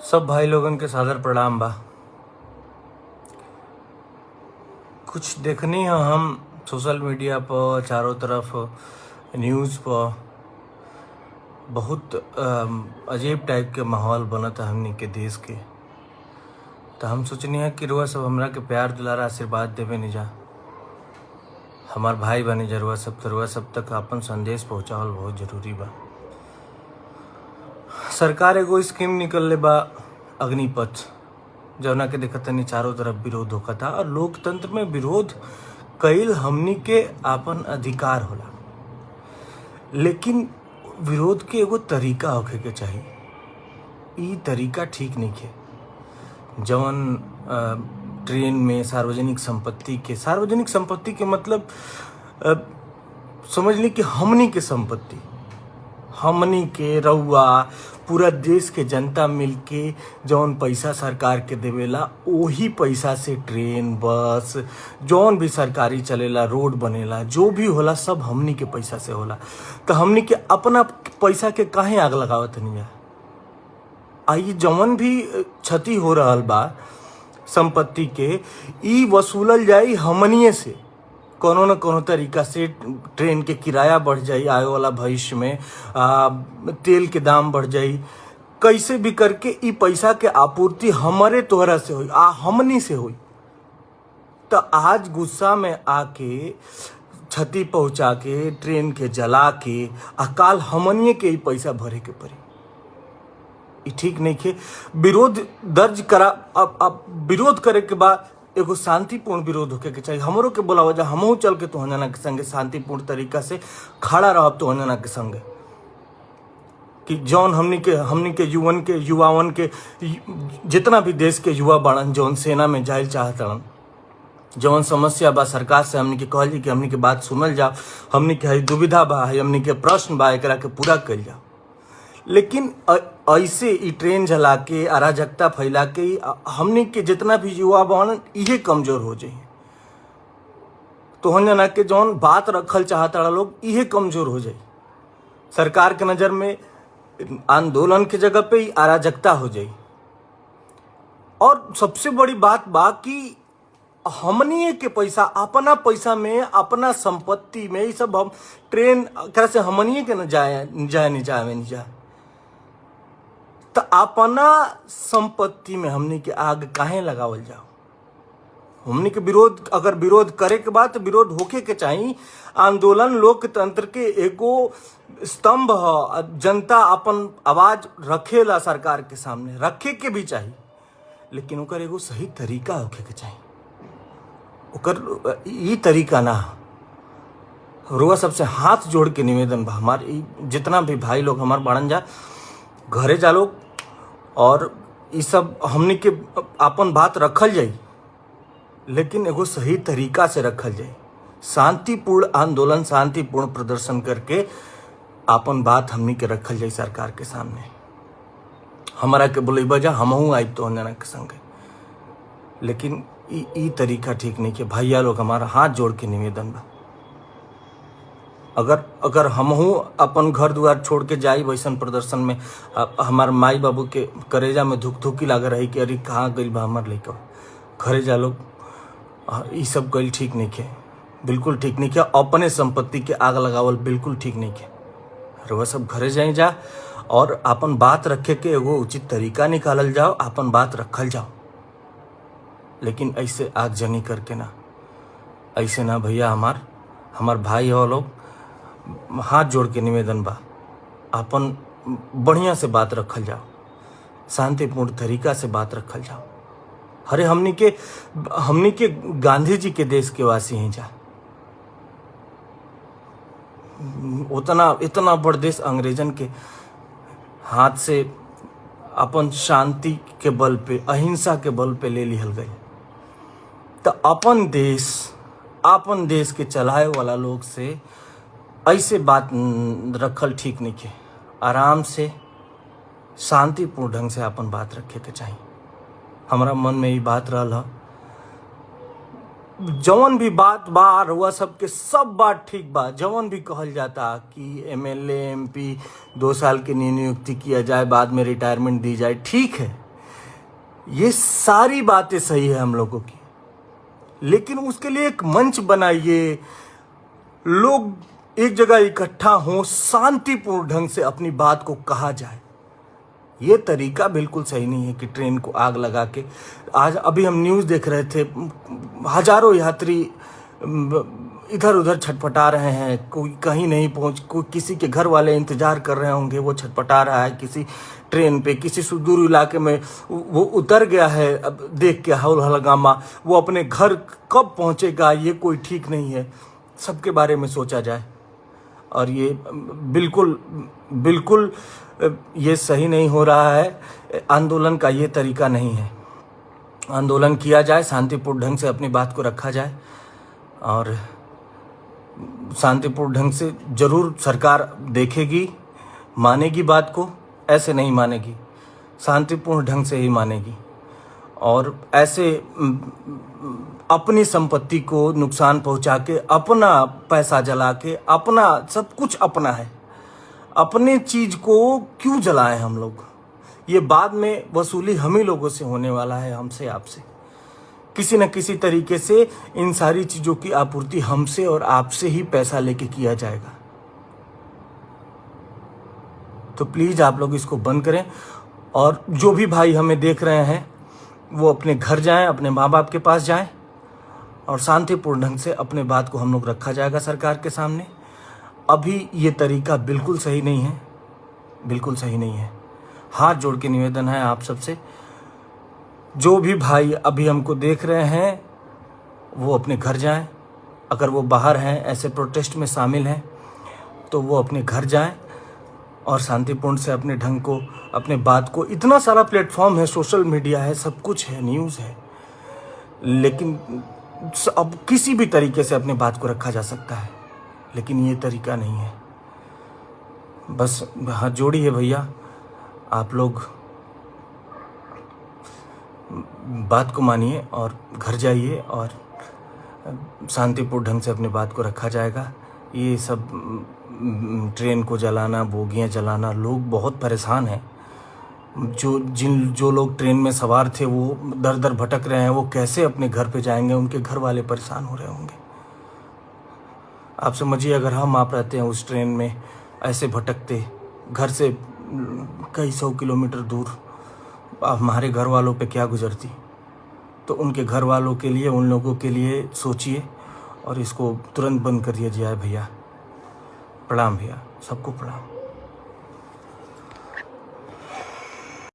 सब भाई लोगन के सादर प्रणाम बा। कुछ देखनी है हम सोशल मीडिया पर, चारों तरफ न्यूज़ पर बहुत अजीब टाइप के माहौल बनता हमनी के देश के। तो हम सोचनी है कि रुआ सब हमरा के प्यार दुलारा आशीर्वाद देवे नहीं जा, हमार भाई बने जरुआ सब, तो रुआ सब तक अपन संदेश पहुँचावल बहुत जरूरी बा। सरकार एगो स्कीम निकलले बा अग्निपथ, जौना के देखत तनी चारों तरफ विरोध होता और लोकतंत्र में विरोध कईल हमनी के आपन अधिकार होला, लेकिन विरोध के एगो तरीका होखे के चाहिए। ई तरीका ठीक नहीं है। जवन ट्रेन में सार्वजनिक संपत्ति के मतलब समझ ली कि हमनी के संपत्ति, हमनी के रउआ पूरा देश के जनता मिलके जौन पैसा सरकार के देवेला, वही पैसा से ट्रेन बस जौन भी सरकारी चलेला, रोड बनेला, जो भी होला सब हमनी के पैसा से होला। तो हमनी के अपना पैसा के काहे आग लगावत नहीं है? आई जौन भी क्षति हो रहल बा संपत्ति के, ई वसूलल जाई हमनिए से। कोनो न कोनो तरीका से ट्रेन के किराया बढ़ जाई, आए वाला भविष्य में तेल के दाम बढ़ जाई, कैसे भी करके ई पैसा के आपूर्ति हमारे तोहरा से होई, हमनी से होई। तो आज गुस्सा में आके क्षति पहुंचा के ट्रेन के जला के अकाल हमनिए के ई पैसा भरे के पड़ी। ई ठीक नहीं है। विरोध दर्ज करा, अब विरोध करे के बाद एगो शांतिपूर्ण विरोध होके के चाहिए। हमरो के बोलावा जा, हमहू चल के तो जना के संगे शांतिपूर्ण तरीका से खड़ा रहब तो जना के संगे, कि जौन हमनी के युवावन के जितना भी देश के युवा बाड़न जौन सेना में जाइल चाहतन, जौन समस्या बा सरकार से हमनी के कहल जी कि हमनी के बात सुनल जा, हमनी के दुविधा बा, हमनी के प्रश्न बा, एकरा के पूरा कइल जा। लेकिन ऐसे ई ट्रेन जला के अराजकता फैला के हमनी के जितना भी युवा बन इहे कमजोर हो जाए, तो हम जना के जौन बात रखल चाहता लोग इहे कमजोर हो जाए। सरकार के नज़र में आंदोलन के जगह पे ही अराजकता हो जाए। और सबसे बड़ी बात बा कि हमनी के पैसा, अपना पैसा में, अपना संपत्ति में, ये सब हम ट्रेन कर से हमनी के न जाए तो अपना संपत्ति में हमनी के आग काहे लगावल जाओ? हमनी के विरोध, अगर विरोध करे के बाद तो विरोध होके के चाहिए। आंदोलन लोकतंत्र के एगो स्तंभ है। जनता अपन आवाज रखेला, सरकार के सामने रखे के भी चाहिए, लेकिन ओकर एगो सही तरीका होके के चाहिए। ओकर ई तरीका ना रुआ सबसे हाथ जोड़ के निवेदन बा, हमारे जितना भी भाई लोग हमार बाड़न जा, घरे जा लोग, और ये सब हमनी के अपन बात रखल जाई, लेकिन एगो सही तरीका से रखल जाई। शांतिपूर्ण आंदोलन, शांतिपूर्ण प्रदर्शन करके अपन बात हमनी के रखल जाई सरकार के सामने। हमारा के बोले बजा, हमहू आइब तो जना के संगे, लेकिन ई तरीका ठीक नहीं है। भैया लोग हमारा हाथ जोड़ के निवेदन बा, अगर हमहू अपन घर द्वार छोड़ के जाई वैसन प्रदर्शन में, हमार माई बाबू के करेजा में धुक लागे रही कि अरे कहाँ गई बा हमार लइका, घरे जा लोग। ये सब गई ठीक नहीं है, बिल्कुल ठीक नहीं है। अपने संपत्ति के आग लगावल बिल्कुल ठीक नहीं है। वह सब घरे जाए जा और अपन बात रखे के एगो उचित तरीका निकालल जाओ, अपन बात रखल जाओ, लेकिन ऐसे आगजनी करके ना, ऐसे ना भैया। हमार भाई हो लोग, हाथ जोड़ के निवेदन बा, अपन बढ़िया से बात रखल जाओ, शांतिपूर्ण तरीका से बात रखल जाओ। अरे हमनी के गांधी जी के देश के वासी हैं जा, इतना बड़ देश अंग्रेजन के हाथ से अपन शांति के बल पे, अहिंसा के बल पे ले लिहल गई। तो अपन देश के चलाए वाला लोग से ऐसे बात रखल ठीक नहीं है। आराम से शांतिपूर्ण ढंग से अपन बात रखे के चाहिए। हमारा मन में ये बात रहल, जवन भी बात बा रुआ सबके सब बात ठीक बा। जवन भी कहल जाता कि एमएलए एमपी 2 साल की नियुक्ति किया जाए, बाद में रिटायरमेंट दी जाए, ठीक है, ये सारी बातें सही है हम लोगों की, लेकिन उसके लिए एक मंच बनाइए, लोग एक जगह इकट्ठा हों, शांतिपूर्ण ढंग से अपनी बात को कहा जाए। ये तरीका बिल्कुल सही नहीं है कि ट्रेन को आग लगा के, आज अभी हम न्यूज़ देख रहे थे, हजारों यात्री इधर उधर छटपटा रहे हैं, कोई कहीं नहीं पहुंच, कोई किसी के घर वाले इंतजार कर रहे होंगे, वो छटपटा रहा है किसी ट्रेन पे, किसी सुदूर इलाके में वो उतर गया है, अब देख के हौल हलगामा, वो अपने घर कब पहुंचेगा ये कोई ठीक नहीं है। सबके बारे में सोचा जाए, और ये बिल्कुल बिल्कुल ये सही नहीं हो रहा है। आंदोलन का ये तरीका नहीं है। आंदोलन किया जाए, शांतिपूर्ण ढंग से अपनी बात को रखा जाए, और शांतिपूर्ण ढंग से जरूर सरकार देखेगी, मानेगी बात को, ऐसे नहीं मानेगी, शांतिपूर्ण ढंग से ही मानेगी। और ऐसे अपनी संपत्ति को नुकसान पहुंचा के, अपना पैसा जला के, अपना सब कुछ अपना है, अपने चीज को क्यों जलाएं हम लोग? ये बाद में वसूली हम ही लोगों से होने वाला है, हमसे आपसे। किसी न किसी तरीके से इन सारी चीजों की आपूर्ति हमसे और आपसे ही पैसा लेके किया जाएगा। तो प्लीज आप लोग इसको बंद करें, और जो भी भाई हमें देख रहे हैं वो अपने घर जाएं, अपने माँ बाप के पास जाएं, और शांतिपूर्ण ढंग से अपने बात को हम लोग रखा जाएगा सरकार के सामने। अभी ये तरीका बिल्कुल सही नहीं है, बिल्कुल सही नहीं है। हाथ जोड़ के निवेदन है आप सबसे, जो भी भाई अभी हमको देख रहे हैं वो अपने घर जाएं। अगर वो बाहर हैं, ऐसे प्रोटेस्ट में शामिल हैं, तो वो अपने घर जाएं और शांतिपूर्ण से अपने ढंग को, अपने बात को, इतना सारा प्लेटफॉर्म है, सोशल मीडिया है, सब कुछ है, न्यूज़ है, लेकिन अब किसी भी तरीके से अपनी बात को रखा जा सकता है, लेकिन ये तरीका नहीं है। बस हाथ जोड़ी है भैया, आप लोग बात को मानिए और घर जाइए, और शांतिपूर्ण ढंग से अपनी बात को रखा जाएगा। ये सब ट्रेन को जलाना, बोगियां जलाना, लोग बहुत परेशान हैं। जो लोग ट्रेन में सवार थे वो दर दर भटक रहे हैं, वो कैसे अपने घर पे जाएंगे? उनके घर वाले परेशान हो रहे होंगे। आप समझिए, अगर हम आप रहते हैं उस ट्रेन में, ऐसे भटकते, घर से कई 100 किलोमीटर दूर, हमारे घर वालों पे क्या गुजरती? तो उनके घर वालों के लिए, उन लोगों के लिए सोचिए, और इसको तुरंत बंद कर दिया जाए भैया। प्रणाम भैया, सबको प्रणाम।